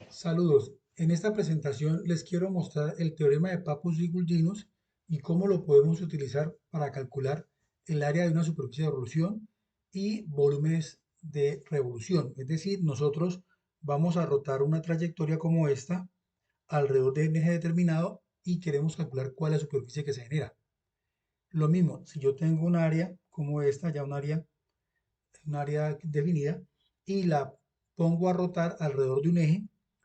Saludos. En esta presentación les quiero mostrar el teorema de Pappus-Diguldinos y cómo lo podemos utilizar para calcular el área de una superficie de revolución y volúmenes de revolución. Es decir, nosotros vamos a rotar una trayectoria como esta alrededor de un eje determinado y queremos calcular cuál es la superficie que se genera. Lo mismo, si yo tengo un área como esta, ya un área definida, y la pongo a rotar alrededor de un eje,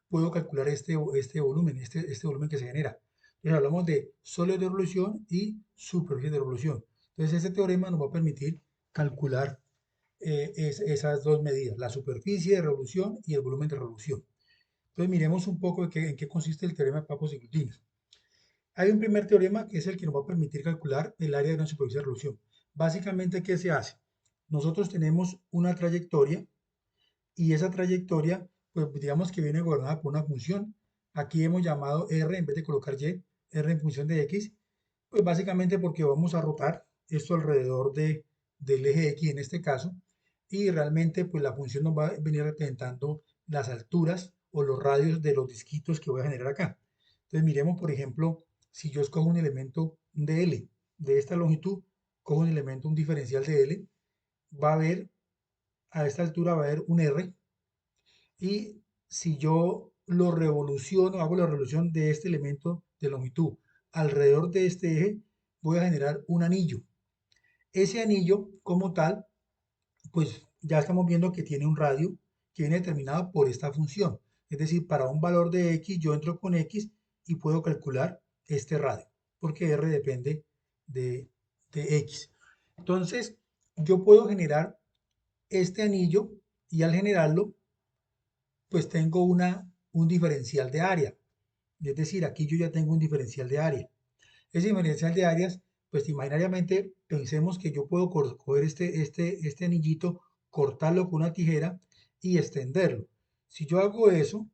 puedo calcular este volumen que se genera. Entonces hablamos de sólidos de revolución y superficie de revolución. Entonces este teorema nos va a permitir calcular esas dos medidas, la superficie de revolución y el volumen de revolución. Entonces miremos un poco en qué consiste el teorema de Pappus-Diguldinos. Hay un primer teorema que es el que nos va a permitir calcular el área de una superficie de revolución. Básicamente, ¿qué se hace? Nosotros tenemos una trayectoria y esa trayectoria, pues digamos que viene gobernada por una función. Aquí hemos llamado R en vez de colocar Y, R en función de X, pues básicamente porque vamos a rotar esto alrededor del eje X en este caso, y realmente pues la función nos va a venir representando las alturas o los radios de los disquitos que voy a generar acá. Entonces miremos, por ejemplo, si yo escojo un elemento de L de esta longitud, cojo un elemento, un diferencial de L, va a haber, a esta altura va a haber un R, y si yo lo revoluciono, hago la revolución de este elemento de longitud alrededor de este eje, voy a generar un anillo. Ese anillo como tal, pues ya estamos viendo que tiene un radio que viene determinado por esta función. Es decir, para un valor de X, yo entro con X y puedo calcular este radio, porque R depende de, de X. Entonces, yo puedo generar este anillo y al generarlo, pues tengo un diferencial de área. Es decir, aquí yo ya tengo un diferencial de área. Ese diferencial de áreas, pues imaginariamente pensemos que yo puedo coger este anillito, cortarlo con una tijera y extenderlo. Si yo hago eso,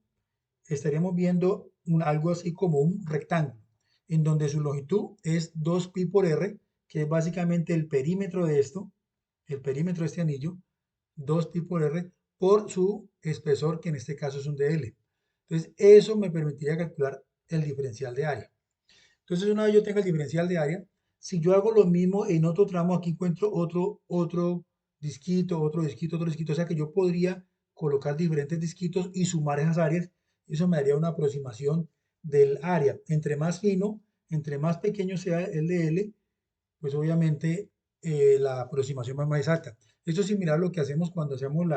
estaríamos viendo algo así como un rectángulo, en donde su longitud es 2pi por r, que es básicamente el perímetro de esto, el perímetro de este anillo, 2pi por r, por su espesor, que en este caso es un dl. Entonces, eso me permitiría calcular el diferencial de área. Entonces, una vez yo tenga el diferencial de área, si yo hago lo mismo en otro tramo, aquí encuentro otro disquito, otro disquito, otro disquito, o sea que yo podría colocar diferentes disquitos y sumar esas áreas, eso me daría una aproximación del área. Entre más fino, entre más pequeño sea el de L, pues obviamente la aproximación va más exacta. Esto es similar a lo que hacemos cuando hacemos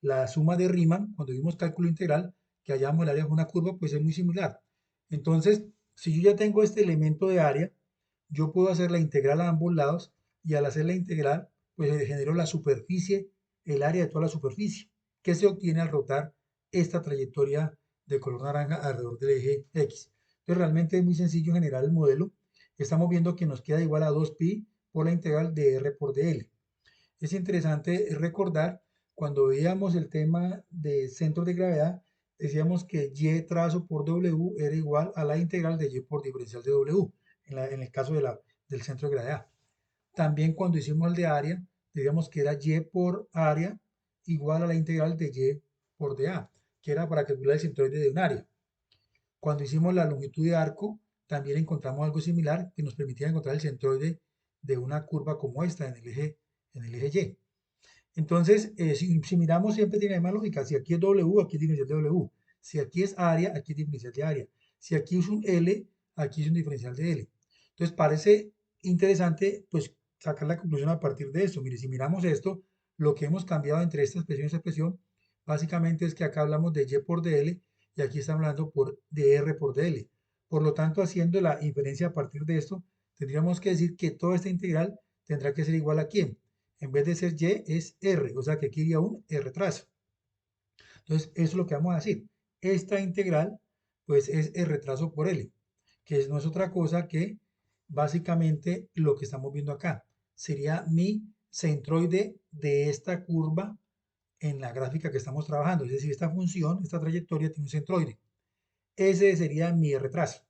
la suma de Riemann, cuando vimos cálculo integral, que hallamos el área de una curva, pues es muy similar. Entonces, si yo ya tengo este elemento de área, yo puedo hacer la integral a ambos lados y al hacer la integral, pues genero la superficie, el área de toda la superficie, que se obtiene al rotar esta trayectoria de color naranja alrededor del eje X. Entonces, realmente es muy sencillo generar el modelo. Estamos viendo que nos queda igual a 2pi por la integral de r por dl. Es interesante recordar, cuando veíamos el tema de centros de gravedad, decíamos que y trazo por w era igual a la integral de y por diferencial de w, en el caso del centro de gravedad. También cuando hicimos el de área, decíamos que era y por área igual a la integral de y por dA, que era para calcular el centroide de un área. Cuando hicimos la longitud de arco, también encontramos algo similar que nos permitía encontrar el centroide de una curva como esta en el eje Y. Entonces, si miramos, siempre tiene la misma lógica. Si aquí es W, aquí es diferencial de W. Si aquí es área, aquí es diferencial de área. Si aquí es un L, aquí es un diferencial de L. Entonces, parece interesante, pues, sacar la conclusión a partir de esto. Mire, si miramos esto, lo que hemos cambiado entre esta expresión y esta expresión, básicamente es que acá hablamos de Y por DL y aquí estamos hablando de R por DL. Por lo tanto, haciendo la inferencia a partir de esto, tendríamos que decir que toda esta integral tendrá que ser igual a ¿quién? En vez de ser Y es R, o sea que aquí iría un R trazo. Entonces, eso es lo que vamos a decir. Esta integral, pues es R trazo por L, que no es otra cosa que básicamente lo que estamos viendo acá. Sería mi centroide de esta curva en la gráfica que estamos trabajando. Es decir, esta función, esta trayectoria tiene un centroide. Ese sería mi R trazo.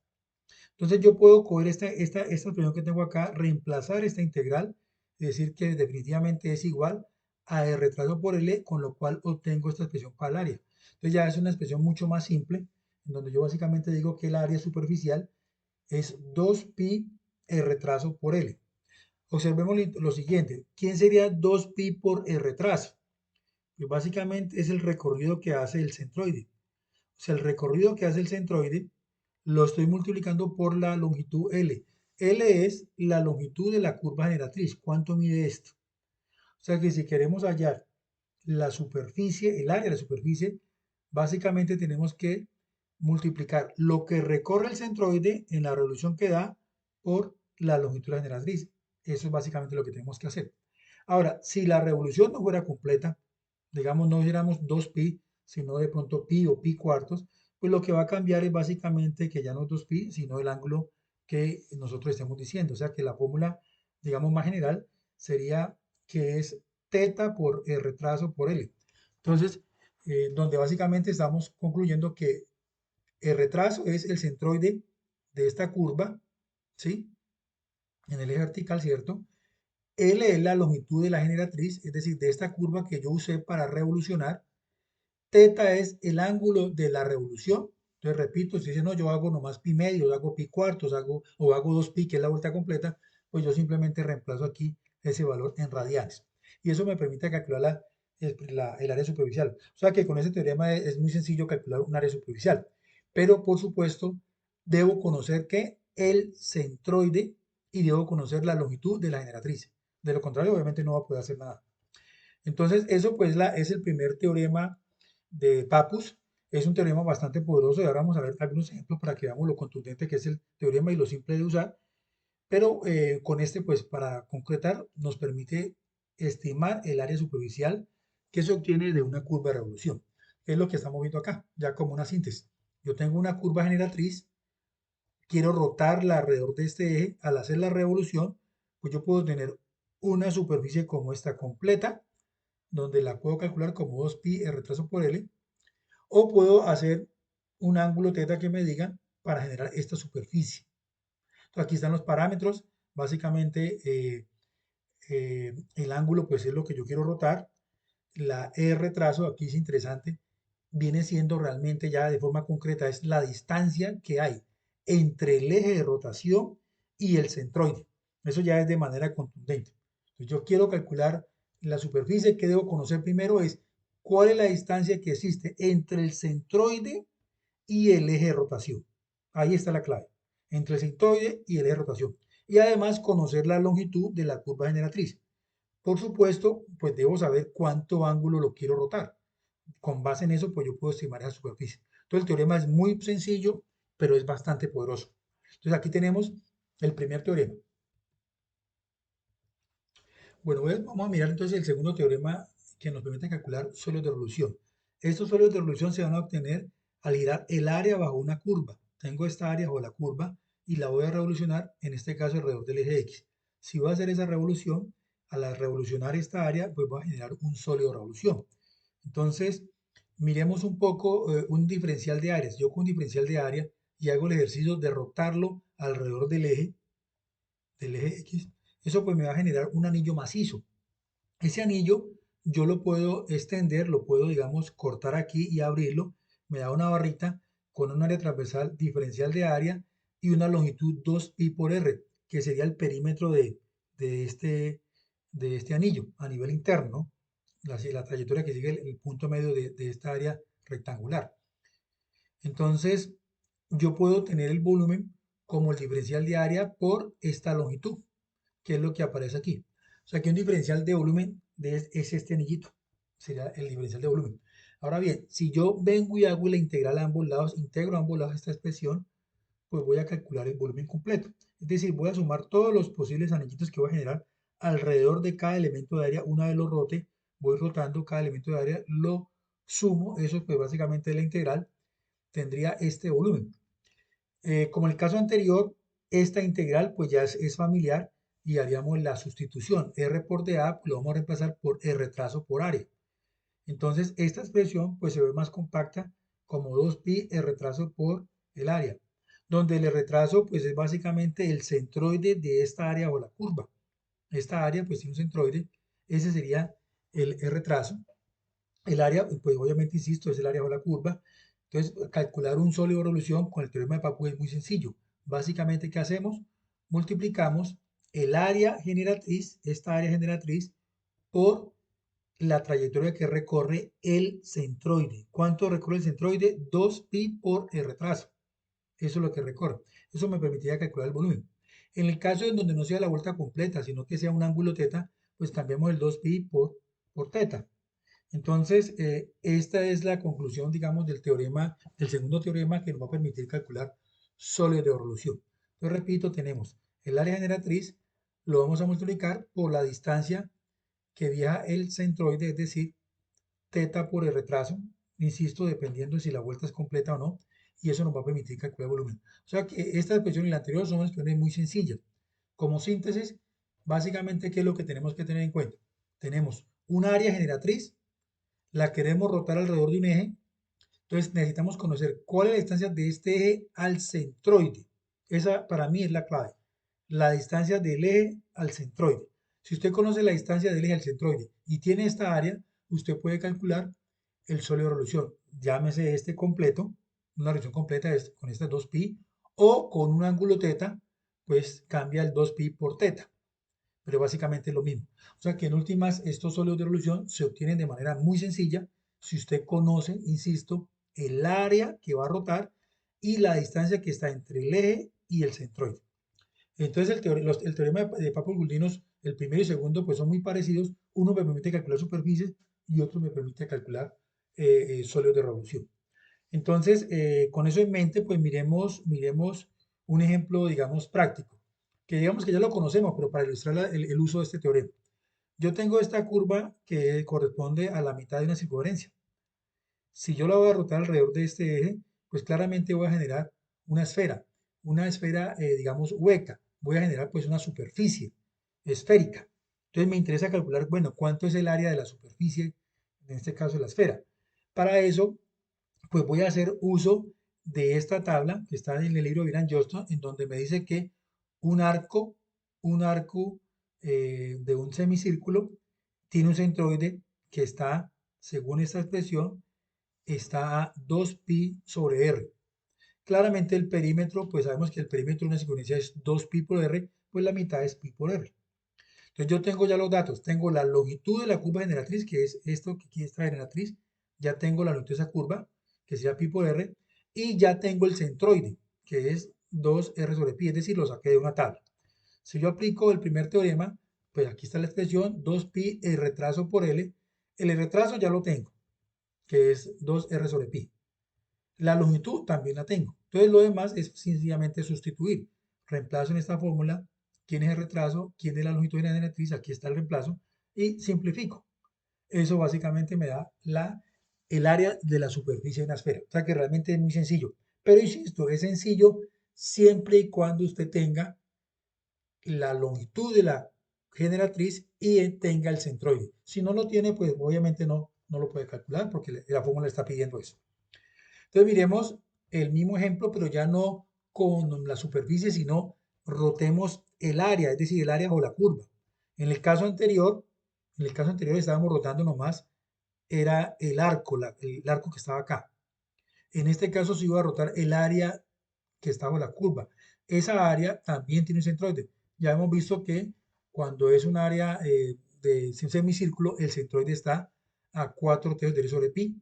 Entonces yo puedo coger esta expresión que tengo acá, reemplazar esta integral, y decir que definitivamente es igual a R trazo por L, con lo cual obtengo esta expresión para el área. Entonces ya es una expresión mucho más simple, en donde yo básicamente digo que el área superficial es 2pi r trazo por L. Observemos lo siguiente, ¿quién sería 2pi por r trazo? Pues básicamente es el recorrido que hace el centroide. O sea, el recorrido que hace el centroide lo estoy multiplicando por la longitud L. L es la longitud de la curva generatriz. ¿Cuánto mide esto? O sea que si queremos hallar la superficie, el área de la superficie, básicamente tenemos que multiplicar lo que recorre el centroide en la revolución que da por la longitud de la generatriz. Eso es básicamente lo que tenemos que hacer. Ahora, si la revolución no fuera completa, digamos no hiciéramos 2pi, sino de pronto pi o pi cuartos, pues lo que va a cambiar es básicamente que ya no es 2pi, sino el ángulo que nosotros estemos diciendo. O sea que la fórmula, digamos más general, sería que es teta por r trazo por L. Entonces, donde básicamente estamos concluyendo que el trazo es el centroide de esta curva, ¿sí? En el eje vertical, ¿cierto? L es la longitud de la generatriz, es decir, de esta curva que yo usé para revolucionar. Teta es el ángulo de la revolución. Entonces, repito, si dice, no, yo hago nomás pi medio, hago pi cuartos, o hago 2pi, que es la vuelta completa, pues yo simplemente reemplazo aquí ese valor en radianes. Y eso me permite calcular el área superficial. O sea que con ese teorema es muy sencillo calcular un área superficial. Pero, por supuesto, debo conocer que el centroide y debo conocer la longitud de la generatriz. De lo contrario, obviamente no va a poder hacer nada. Entonces, eso pues es el primer teorema de Pappus. Es un teorema bastante poderoso y ahora vamos a ver algunos ejemplos para que veamos lo contundente que es el teorema y lo simple de usar. Pero con este, pues para concretar, nos permite estimar el área superficial que se obtiene de una curva de revolución. Es lo que estamos viendo acá, ya como una síntesis. Yo tengo una curva generatriz, quiero rotarla alrededor de este eje. Al hacer la revolución, pues yo puedo tener una superficie como esta completa, donde la puedo calcular como 2pi r trazo por L, o puedo hacer un ángulo teta que me digan para generar esta superficie. Entonces, aquí están los parámetros. Básicamente, el ángulo pues es lo que yo quiero rotar. La R trazo, aquí es interesante, viene siendo realmente ya de forma concreta, es la distancia que hay entre el eje de rotación y el centroide. Eso ya es de manera contundente. Entonces, yo quiero calcular la superficie. Que debo conocer primero es cuál es la distancia que existe entre el centroide y el eje de rotación. Ahí está la clave, entre el centroide y el eje de rotación. Y además conocer la longitud de la curva generatriz. Por supuesto, pues debo saber cuánto ángulo lo quiero rotar. Con base en eso, pues yo puedo estimar esa superficie. Entonces el teorema es muy sencillo, pero es bastante poderoso. Entonces aquí tenemos el primer teorema. Bueno, vamos a mirar entonces el segundo teorema que nos permite calcular suelos de revolución. Estos suelos de revolución se van a obtener al girar el área bajo una curva. Tengo esta área bajo la curva y la voy a revolucionar, en este caso alrededor del eje X. Si voy a hacer esa revolución, al revolucionar esta área, pues voy a generar un sólido de revolución. Entonces, miremos un poco un diferencial de áreas. Yo con un diferencial de área y hago el ejercicio de rotarlo alrededor del eje X. Eso pues me va a generar un anillo macizo. Ese anillo yo lo puedo extender, lo puedo, digamos, cortar aquí y abrirlo. Me da una barrita con un área transversal diferencial de área y una longitud 2pi por r, que sería el perímetro de este, de este anillo a nivel interno, la trayectoria que sigue el punto medio de esta área rectangular. Entonces, yo puedo tener el volumen como el diferencial de área por esta longitud, que es lo que aparece aquí. O sea, que un diferencial de volumen es este anillito, sería el diferencial de volumen. Ahora bien, si yo vengo y hago la integral a ambos lados, integro a ambos lados esta expresión, pues voy a calcular el volumen completo. Es decir, voy a sumar todos los posibles anillitos que voy a generar alrededor de cada elemento de área. Una vez lo rote, voy rotando cada elemento de área, lo sumo, eso pues básicamente es la integral, tendría este volumen. Como en el caso anterior, esta integral pues ya es familiar y haríamos la sustitución. R por dA pues, lo vamos a reemplazar por R trazo por área. Entonces esta expresión pues se ve más compacta como 2pi R trazo por el área, donde el R trazo pues es básicamente el centroide de esta área o la curva. Esta área pues tiene un centroide, ese sería el R trazo. El área, pues obviamente, insisto, es el área bajo la curva. Entonces, calcular un sólido de revolución con el teorema de Papu es muy sencillo. Básicamente, ¿qué hacemos? Multiplicamos el área generatriz, esta área generatriz, por la trayectoria que recorre el centroide. ¿Cuánto recorre el centroide? 2pi por el retraso. Eso es lo que recorre. Eso me permitiría calcular el volumen. En el caso en donde no sea la vuelta completa, sino que sea un ángulo teta, pues cambiamos el 2pi por teta. Entonces, esta es la conclusión, digamos, del teorema, del segundo teorema que nos va a permitir calcular sólidos de revolución. Entonces, repito, tenemos el área generatriz, lo vamos a multiplicar por la distancia que viaja el centroide, es decir, teta por el retraso, insisto, dependiendo si la vuelta es completa o no, y eso nos va a permitir calcular el volumen. O sea que esta expresión y la anterior son expresiones muy sencillas. Como síntesis, básicamente, ¿qué es lo que tenemos que tener en cuenta? Tenemos un área generatriz, la queremos rotar alrededor de un eje, entonces necesitamos conocer cuál es la distancia de este eje al centroide. Esa para mí es la clave. La distancia del eje al centroide. Si usted conoce la distancia del eje al centroide y tiene esta área, usted puede calcular el sólido de revolución. Llámese este completo, una revolución completa es con estas 2pi, o con un ángulo teta, pues cambia el 2pi por teta, pero básicamente es lo mismo. O sea que en últimas, estos sólidos de revolución se obtienen de manera muy sencilla si usted conoce, insisto, el área que va a rotar y la distancia que está entre el eje y el centroide. Entonces, el teorema de Papos-Guldinos, el primero y segundo, pues son muy parecidos. Uno me permite calcular superficies y otro me permite calcular sólidos de revolución. Entonces, con eso en mente, pues miremos un ejemplo, digamos, práctico, que digamos que ya lo conocemos, pero para ilustrar el uso de este teorema. Yo tengo esta curva que corresponde a la mitad de una circunferencia. Si yo la voy a rotar alrededor de este eje, pues claramente voy a generar una esfera, digamos, hueca. Voy a generar pues una superficie esférica. Entonces me interesa calcular, bueno, cuánto es el área de la superficie, en este caso de la esfera. Para eso, pues voy a hacer uso de esta tabla que está en el libro de Viran Johnston, en donde me dice que un arco, un arco de un semicírculo tiene un centroide que está, según esta expresión, está a 2pi sobre r. Claramente el perímetro, pues sabemos que el perímetro de una circunferencia es 2pi por r, pues la mitad es pi por r. Entonces yo tengo ya los datos, tengo la longitud de la curva generatriz, que es esto que aquí está generatriz, ya tengo la longitud de esa curva, que sería pi por r, y ya tengo el centroide, que es 2r sobre pi, es decir, lo saqué de una tabla. Si yo aplico el primer teorema, pues aquí está la expresión 2pi el retraso por l, el retraso ya lo tengo, que es 2r sobre pi. La longitud también la tengo. Entonces lo demás es sencillamente sustituir. Reemplazo en esta fórmula quién es el retraso, quién es la longitud de la generatriz, aquí está el reemplazo, y simplifico. Eso básicamente me da el área de la superficie de una esfera. O sea que realmente es muy sencillo. Pero insisto, es sencillo siempre y cuando usted tenga la longitud de la generatriz y tenga el centroide. Si no lo tiene, pues obviamente no lo puede calcular porque la fórmula está pidiendo eso. Entonces miremos el mismo ejemplo, pero ya no con la superficie, sino rotemos el área, es decir, el área o la curva. En el caso anterior, estábamos rotando nomás, era el arco, el arco que estaba acá. En este caso se iba a rotar el área que está bajo la curva. Esa área también tiene un centroide. Ya hemos visto que cuando es un área de semicírculo, el centroide está a 4 tercios de r sobre pi.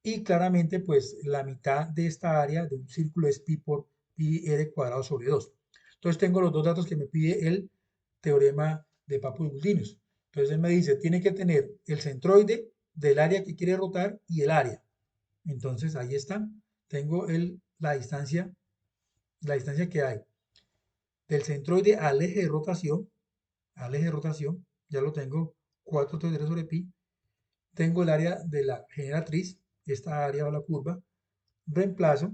Y claramente, pues la mitad de esta área de un círculo es pi por pi r cuadrado sobre 2. Entonces tengo los dos datos que me pide el teorema de Papus-Guldinos. Entonces él me dice, tiene que tener el centroide del área que quiere rotar y el área. Entonces ahí está. Tengo la distancia que hay del centroide al eje de rotación, ya lo tengo, 4 tercios sobre pi. Tengo el área de la generatriz, esta área o la curva, reemplazo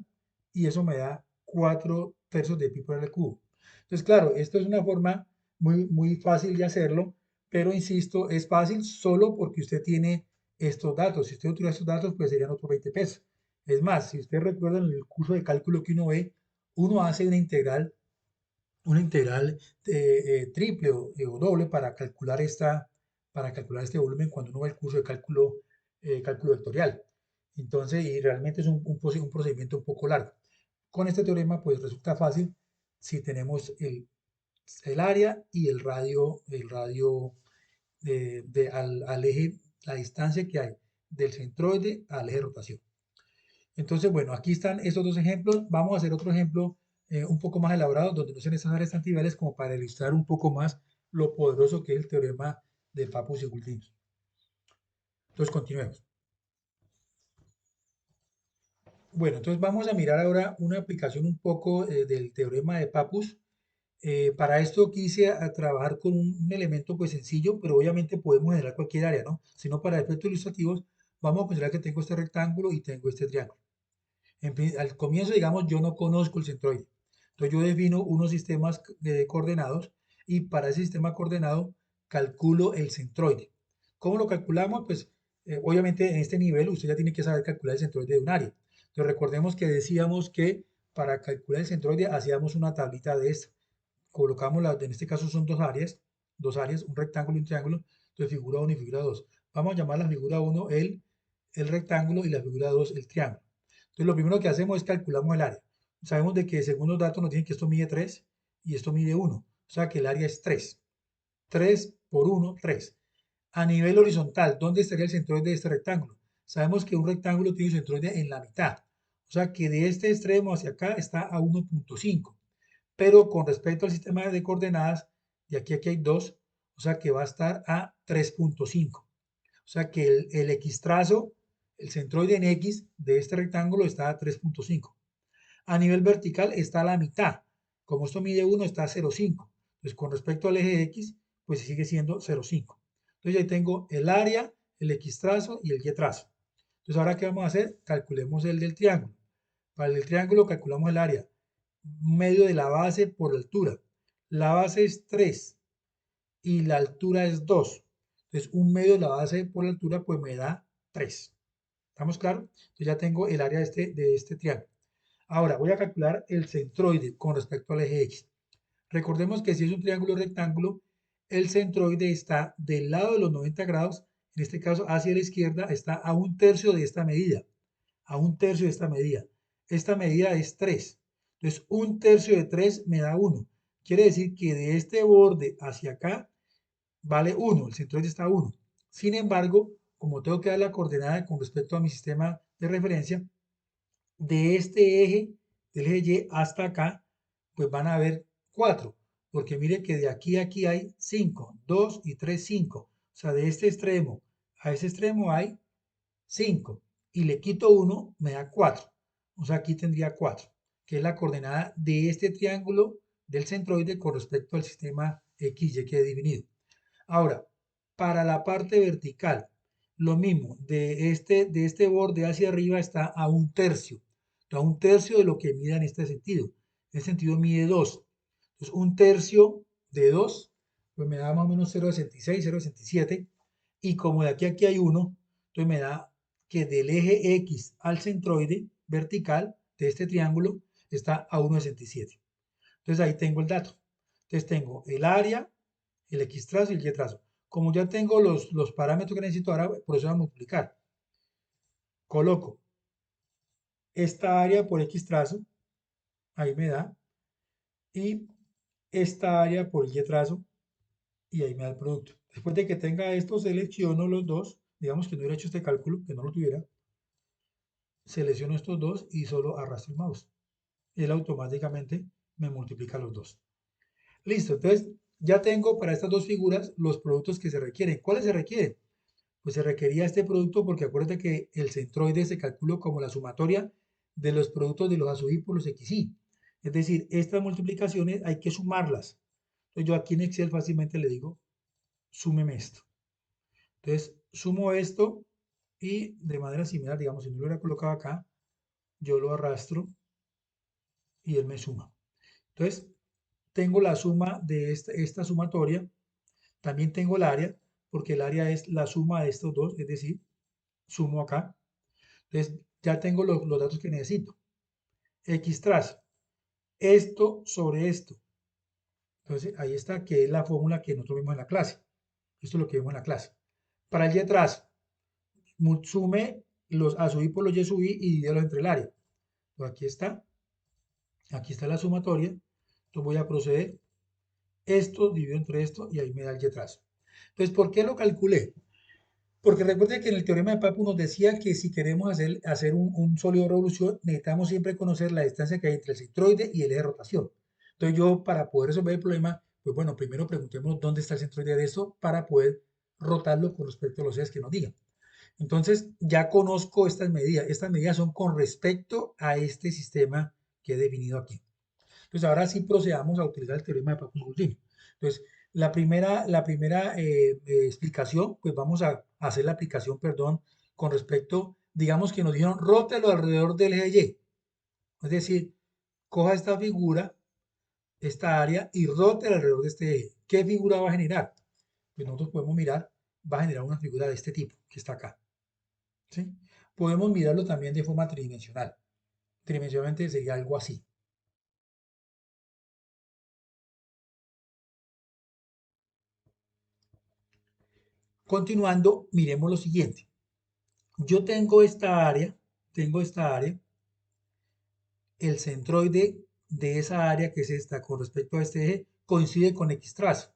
y eso me da 4 tercios de pi por el cubo. Entonces, claro, esto es una forma muy fácil de hacerlo, pero insisto, es fácil solo porque usted tiene estos datos. Si usted no tuviera estos datos, pues serían otros 20 pesos. Es más, si usted recuerda en el curso de cálculo que uno ve, uno hace una integral triple o doble para calcular este volumen cuando uno ve el curso de cálculo cálculo vectorial. Entonces, y realmente es un procedimiento un poco largo. Con este teorema, pues resulta fácil si tenemos el área y el radio al eje, la distancia que hay del centroide al eje de rotación. Entonces, bueno, aquí están estos dos ejemplos. Vamos a hacer otro ejemplo un poco más elaborado, donde no sean esas áreas antiviales, como para ilustrar un poco más lo poderoso que es el teorema de Pappus y Guldinius. Entonces, continuemos. Bueno, entonces vamos a mirar ahora una aplicación un poco del teorema de Pappus. Para esto quise trabajar con un elemento pues sencillo, pero obviamente podemos generar cualquier área, ¿no? Sino para efectos ilustrativos, vamos a considerar que tengo este rectángulo y tengo este triángulo. Al comienzo, digamos, yo no conozco el centroide. Entonces yo defino unos sistemas de coordenados y para ese sistema coordenado calculo el centroide. ¿Cómo lo calculamos? Pues obviamente en este nivel usted ya tiene que saber calcular el centroide de un área. Entonces recordemos que decíamos que para calcular el centroide hacíamos una tablita de esta. Colocamos, en este caso son dos áreas, un rectángulo y un triángulo. Entonces figura 1 y figura 2. Vamos a llamar la figura 1 el rectángulo y la figura 2 el triángulo. Entonces, lo primero que hacemos es calculamos el área. Sabemos de que según los datos nos dicen que esto mide 3 y esto mide 1. O sea que el área es 3. 3 por 1, 3. A nivel horizontal, ¿dónde estaría el centroide de este rectángulo? Sabemos que un rectángulo tiene un centroide en la mitad. O sea que de este extremo hacia acá está a 1.5. Pero con respecto al sistema de coordenadas, de aquí a aquí hay 2. O sea que va a estar a 3.5. O sea que el X trazo, el centroide en X de este rectángulo está a 3.5. A nivel vertical está a la mitad. Como esto mide 1, está a 0.5. Entonces, con respecto al eje X, pues sigue siendo 0.5. Entonces, ahí tengo el área, el X trazo y el Y trazo. Entonces, ahora, ¿qué vamos a hacer? Calculemos el del triángulo. Para el triángulo calculamos el área medio de la base por la altura. La base es 3 y la altura es 2. Entonces, un medio de la base por la altura, pues me da 3. ¿Estamos claros? Entonces ya tengo el área de este triángulo. Ahora voy a calcular el centroide con respecto al eje X. Recordemos que si es un triángulo rectángulo, el centroide está del lado de los 90 grados, en este caso hacia la izquierda, está a un tercio de esta medida. A un tercio de esta medida. Esta medida es 3. Entonces, un tercio de 3 me da 1. Quiere decir que de este borde hacia acá vale 1, el centroide está a 1. Sin embargo, como tengo que dar la coordenada con respecto a mi sistema de referencia, de este eje, del eje Y hasta acá, pues van a haber 4, porque mire que de aquí a aquí hay 5, 2 y 3, 5. O sea, de este extremo a ese extremo hay 5 y le quito 1, me da 4. O sea, aquí tendría 4, que es la coordenada de este triángulo del centroide con respecto al sistema XY que he definido. Ahora, para la parte vertical, lo mismo, de este borde hacia arriba está a un tercio. A un tercio de lo que mida en este sentido. En este sentido mide 2. Entonces, un tercio de 2, pues me da más o menos 0,66, 0,67. Y como de aquí a aquí hay 1, entonces me da que del eje X al centroide vertical de este triángulo está a 1,67. Entonces ahí tengo el dato. Entonces tengo el área, el X trazo y el Y trazo. Como ya tengo los parámetros que necesito ahora, por eso voy a multiplicar. Coloco esta área por X trazo, ahí me da, y esta área por Y trazo, y ahí me da el producto. Después de que tenga esto, selecciono los dos, digamos que no hubiera hecho este cálculo, que no lo tuviera, selecciono estos dos y solo arrastro el mouse. Él automáticamente me multiplica los dos. Listo, entonces ya tengo para estas dos figuras los productos que se requieren. ¿Cuáles se requieren? Pues se requería este producto porque acuérdate que el centroide se calcula como la sumatoria de los productos de los ASUI por los XY. Es decir, estas multiplicaciones hay que sumarlas. Entonces yo aquí en Excel fácilmente le digo, súmeme esto. Entonces sumo esto y de manera similar, digamos, si no lo hubiera colocado acá, yo lo arrastro y él me suma. Entonces tengo la suma de esta sumatoria. También tengo el área, porque el área es la suma de estos dos, es decir, sumo acá. Entonces, ya tengo los datos que necesito. X trazo. Esto sobre esto. Entonces, ahí está, que es la fórmula que nosotros vimos en la clase. Esto es lo que vimos en la clase. Para el Y trazo, sume los A sub i por los y sub i y divídelos entre el área. Entonces aquí está la sumatoria. Entonces voy a proceder, esto divido entre esto y ahí me da el y trazo. Entonces, ¿por qué lo calculé? Porque recuerde que en el teorema de Papu nos decía que si queremos hacer un sólido de revolución, necesitamos siempre conocer la distancia que hay entre el centroide y el eje de rotación. Entonces yo, para poder resolver el problema, pues bueno, primero preguntémonos dónde está el centroide de esto para poder rotarlo con respecto a los ejes que nos digan. Entonces ya conozco estas medidas. Estas medidas son con respecto a este sistema que he definido aquí. Entonces, ahora sí procedamos a utilizar el teorema de Papus-Gultini. Entonces, la primera explicación, pues vamos a hacer la aplicación, perdón, con respecto, digamos que nos dijeron, rótelo alrededor del eje Y. Es decir, coja esta figura, esta área, y rótela alrededor de este eje. ¿Qué figura va a generar? Pues nosotros podemos mirar, va a generar una figura de este tipo, que está acá. ¿Sí? Podemos mirarlo también de forma tridimensional. Tridimensionalmente sería algo así. Continuando, miremos lo siguiente. Yo tengo esta área, el centroide de esa área que es esta con respecto a este eje coincide con X trazo,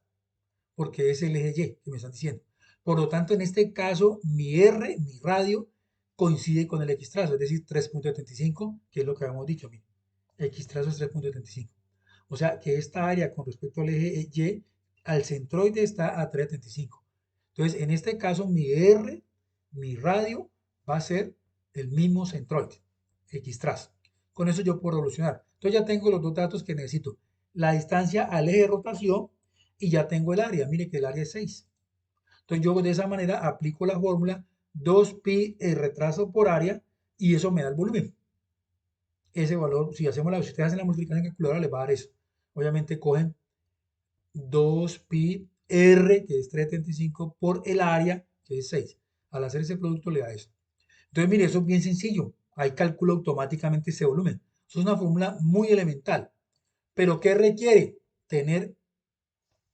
porque es el eje Y que me están diciendo. Por lo tanto, en este caso, mi R, mi radio, coincide con el X trazo, es decir, 3.75, que es lo que habíamos dicho, mire. X trazo es 3.75. O sea que esta área con respecto al eje Y, al centroide está a 3.75. Entonces, en este caso, mi R, mi radio, va a ser el mismo centroide, X trazo. Con eso yo puedo revolucionar. Entonces ya tengo los dos datos que necesito. La distancia al eje de rotación y ya tengo el área. Mire que el área es 6. Entonces yo de esa manera aplico la fórmula 2pi el retraso por área y eso me da el volumen. Ese valor, si ustedes hacen la multiplicación en calculadora, les va a dar eso. Obviamente cogen 2pi r, que es 3.75, por el área, que es 6. Al hacer ese producto le da eso. Entonces, mire, eso es bien sencillo. Ahí calculo automáticamente ese volumen. Eso es una fórmula muy elemental. Pero ¿qué requiere? Tener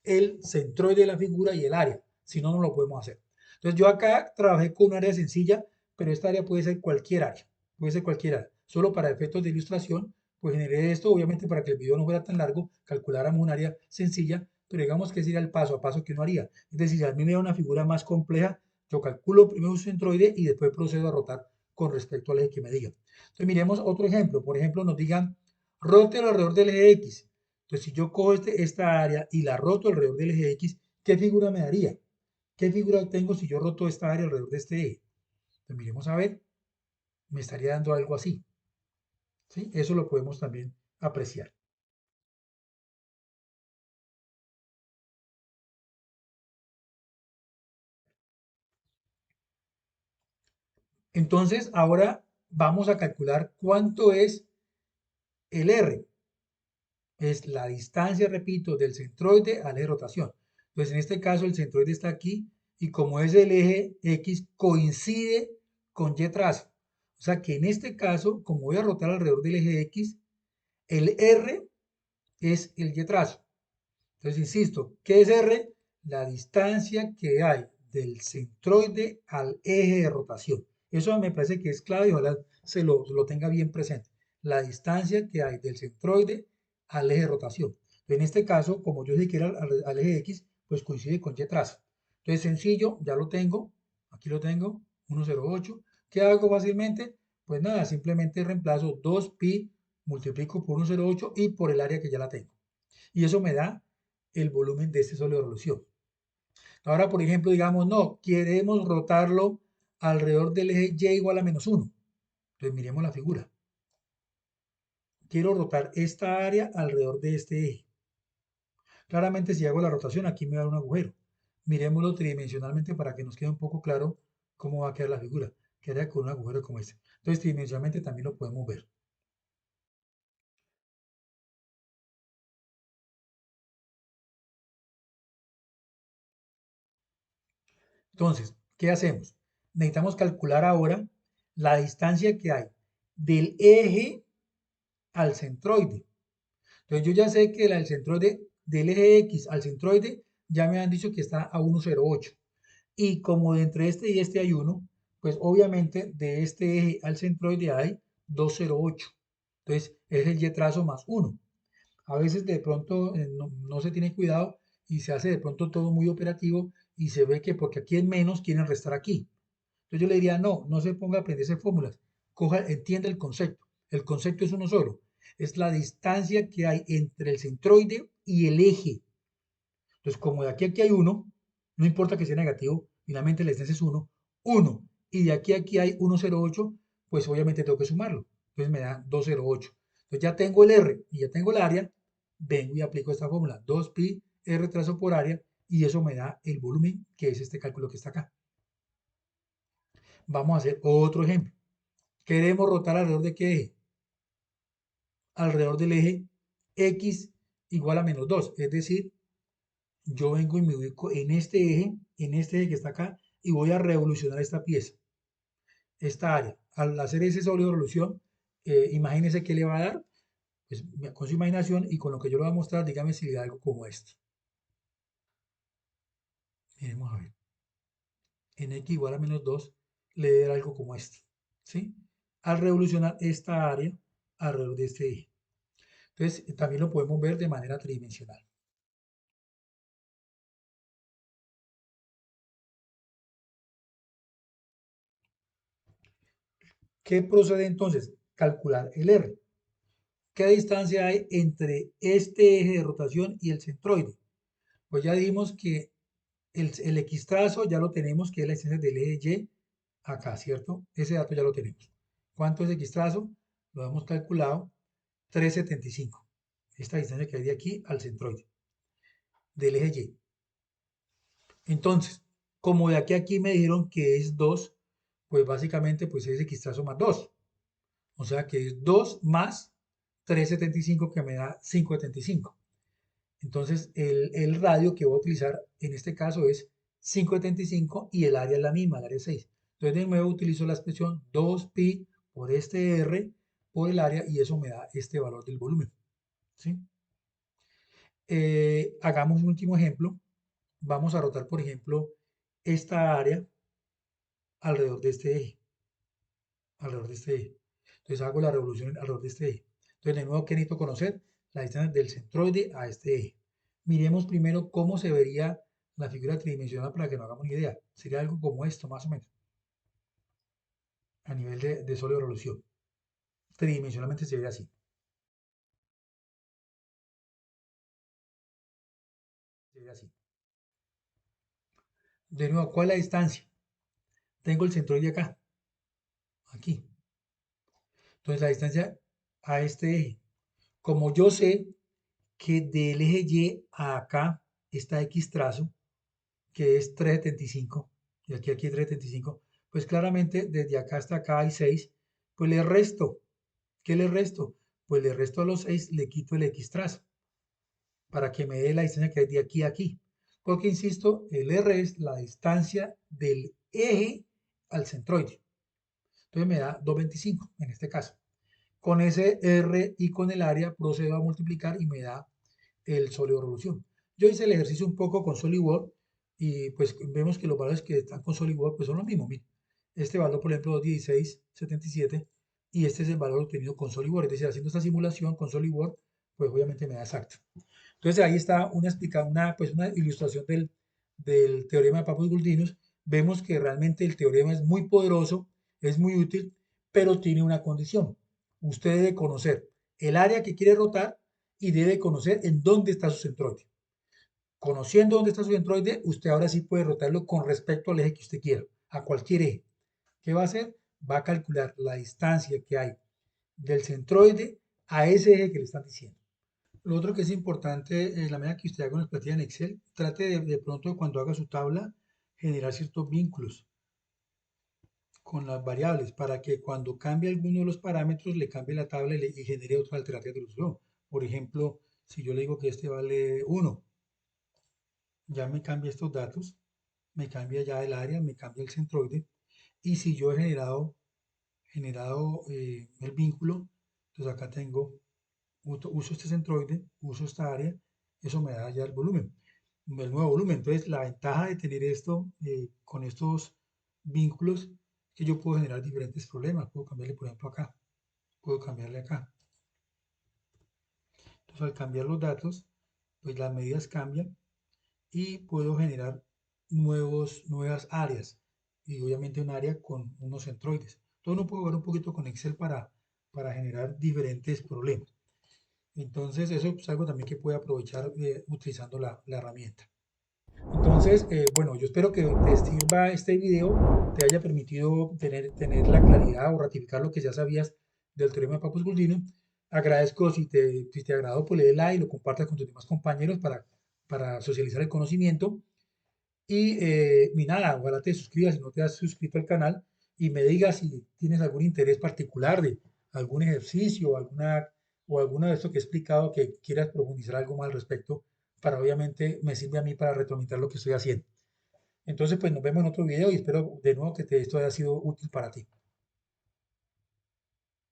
el centroide de la figura y el área. Si no, no lo podemos hacer. Entonces, yo acá trabajé con un área sencilla, pero esta área puede ser cualquier área. Puede ser cualquier área. Solo para efectos de ilustración, pues generé esto, obviamente para que el video no fuera tan largo, calculáramos un área sencilla, pero digamos que sería el paso a paso que uno haría. Es decir, si a mí me da una figura más compleja, yo calculo primero un centroide y después procedo a rotar con respecto al eje que me digan. Entonces, miremos otro ejemplo. Por ejemplo, nos digan, rótelo alrededor del eje X. Entonces, si yo cojo esta área y la roto alrededor del eje X, ¿qué figura me daría? ¿Qué figura tengo si yo roto esta área alrededor de este eje? Pues miremos a ver, me estaría dando algo así. ¿Sí? Eso lo podemos también apreciar. Entonces, ahora vamos a calcular cuánto es el R. Es la distancia, repito, del centroide al eje de rotación. Entonces, en este caso, el centroide está aquí y como es el eje X, coincide con Y trazo. O sea que en este caso, como voy a rotar alrededor del eje X, el R es el Y trazo. Entonces, insisto, ¿qué es R? La distancia que hay del centroide al eje de rotación. Eso me parece que es clave y ojalá lo tenga bien presente. La distancia que hay del centroide al eje de rotación. En este caso, como yo dije que era al eje X, pues coincide con Y trazo. Entonces, sencillo, ya lo tengo. Aquí lo tengo, 1,08. ¿Qué hago fácilmente? Pues nada, simplemente reemplazo 2pi, multiplico por 1,08 y por el área que ya la tengo. Y eso me da el volumen de este sólido de revolución. Ahora, por ejemplo, digamos, no, queremos rotarlo alrededor del eje Y igual a -1. Entonces, miremos la figura. Quiero rotar esta área alrededor de este eje. Claramente, si hago la rotación, aquí me va a dar un agujero. Miremoslo tridimensionalmente para que nos quede un poco claro cómo va a quedar la figura. Quedaría con un agujero como este. Entonces, tridimensionalmente también lo podemos ver. Entonces, ¿qué hacemos? Necesitamos calcular ahora la distancia que hay del eje al centroide. Entonces yo ya sé que el centroide del eje X al centroide ya me han dicho que está a 1,08. Y como de entre este y este hay uno, pues obviamente de este eje al centroide hay 208. Entonces es el y trazo más 1. A veces de pronto no se tiene cuidado y se hace de pronto todo muy operativo y se ve que porque aquí es menos quieren restar aquí. Entonces yo le diría, no, no se ponga a aprenderse fórmulas, entienda el concepto. El concepto es uno solo, es la distancia que hay entre el centroide y el eje. Entonces, como de aquí a aquí hay uno, no importa que sea negativo, finalmente la distancia es uno, 1, y de aquí a aquí hay 108, pues obviamente tengo que sumarlo. Entonces me da 208. Entonces ya tengo el R y ya tengo el área, vengo y aplico esta fórmula, 2pi R trazo por área, y eso me da el volumen, que es este cálculo que está acá. Vamos a hacer otro ejemplo. Queremos rotar alrededor de qué eje? Alrededor del eje X igual a menos 2. Es decir, yo vengo y me ubico en este eje que está acá, y voy a revolucionar esta pieza, esta área. Al hacer ese sobre revolución, imagínense qué le va a dar. Pues con su imaginación y con lo que yo le voy a mostrar, dígame si le da algo como esto. Miremos a ver. En X igual a menos 2 le debe dar algo como esto. ¿Sí? Al revolucionar esta área alrededor de este eje. Entonces, también lo podemos ver de manera tridimensional. ¿Qué procede entonces? Calcular el R. ¿Qué distancia hay entre este eje de rotación y el centroide? Pues ya dijimos que el X trazo ya lo tenemos, que es la distancia del eje Y acá, ¿cierto? Ese dato ya lo tenemos. ¿Cuánto es X trazo? Lo hemos calculado, 375. Esta distancia que hay de aquí al centroide, del eje Y. Entonces, como de aquí a aquí me dijeron que es 2, pues básicamente pues es X trazo más 2. O sea que es 2 más 375 que me da 575. Entonces el radio que voy a utilizar en este caso es 575 y el área es la misma, el área es 6. Entonces de nuevo utilizo la expresión 2pi por este R por el área y eso me da este valor del volumen. ¿Sí? Hagamos un último ejemplo. Vamos a rotar, por ejemplo, esta área alrededor de este eje. Alrededor de este eje. Entonces hago la revolución alrededor de este eje. Entonces, de nuevo, ¿qué necesito conocer? La distancia del centroide a este eje. Miremos primero cómo se vería la figura tridimensional para que nos hagamos una idea. Sería algo como esto, más o menos, a nivel de sólido de revolución. Tridimensionalmente se ve así. Se ve así. De nuevo, ¿cuál es la distancia? Tengo el centroide acá, aquí. Entonces, la distancia a este eje. Como yo sé que del eje Y a acá está X trazo, que es 375, y aquí 375, pues claramente desde acá hasta acá hay 6, pues le resto. ¿Qué le resto? Pues le resto a los 6, le quito el X trazo, para que me dé la distancia que hay de aquí a aquí. Porque, insisto, el R es la distancia del eje al centroide. Entonces me da 225 en este caso. Con ese R y con el área procedo a multiplicar y me da el sólido de revolución. Yo hice el ejercicio un poco con SolidWorks y pues vemos que los valores que están con SolidWorks pues son los mismos. Miren, este valor, por ejemplo, 1677 y este es el valor obtenido con SolidWorks. Es decir, haciendo esta simulación con SolidWorks, pues obviamente me da exacto. Entonces ahí está pues una ilustración del teorema de Papus-Guldinos. Vemos que realmente el teorema es muy poderoso, es muy útil, pero tiene una condición. Usted debe conocer el área que quiere rotar y debe conocer en dónde está su centroide. Conociendo dónde está su centroide, usted ahora sí puede rotarlo con respecto al eje que usted quiera, a cualquier eje. ¿Qué va a hacer? Va a calcular la distancia que hay del centroide a ese eje que le están diciendo. Lo otro que es importante, en la medida que usted haga una plantilla en Excel, trate de pronto cuando haga su tabla, generar ciertos vínculos con las variables para que cuando cambie alguno de los parámetros le cambie la tabla y genere otra alternativa de solución. Por ejemplo, si yo le digo que este vale 1, ya me cambia estos datos, me cambia ya el área, me cambia el centroide. Y si yo he generado el vínculo, entonces acá tengo, uso este centroide, uso esta área, eso me da ya el volumen, el nuevo volumen. Entonces la ventaja de tener esto con estos vínculos que yo puedo generar diferentes problemas. Puedo cambiarle, por ejemplo, acá. Puedo cambiarle acá. Entonces, al cambiar los datos, pues las medidas cambian y puedo generar nuevas áreas. Y obviamente un área con unos centroides. Entonces, uno puede jugar un poquito con Excel para generar diferentes problemas. Entonces, eso es algo también que puede aprovechar utilizando la herramienta. Entonces, bueno, yo espero que te sirva este video, te haya permitido tener la claridad o ratificar lo que ya sabías del teorema de Papus-Gordino. Agradezco si te agradó, pues le dé like y lo compartas con tus demás compañeros para socializar el conocimiento. Y nada, ojalá te suscribas si no te has suscrito al canal y me digas si tienes algún interés particular de algún ejercicio o alguna de esto que he explicado que quieras profundizar algo más al respecto para obviamente me sirve a mí para retroalimentar lo que estoy haciendo. Entonces, pues nos vemos en otro video y espero de nuevo que esto haya sido útil para ti.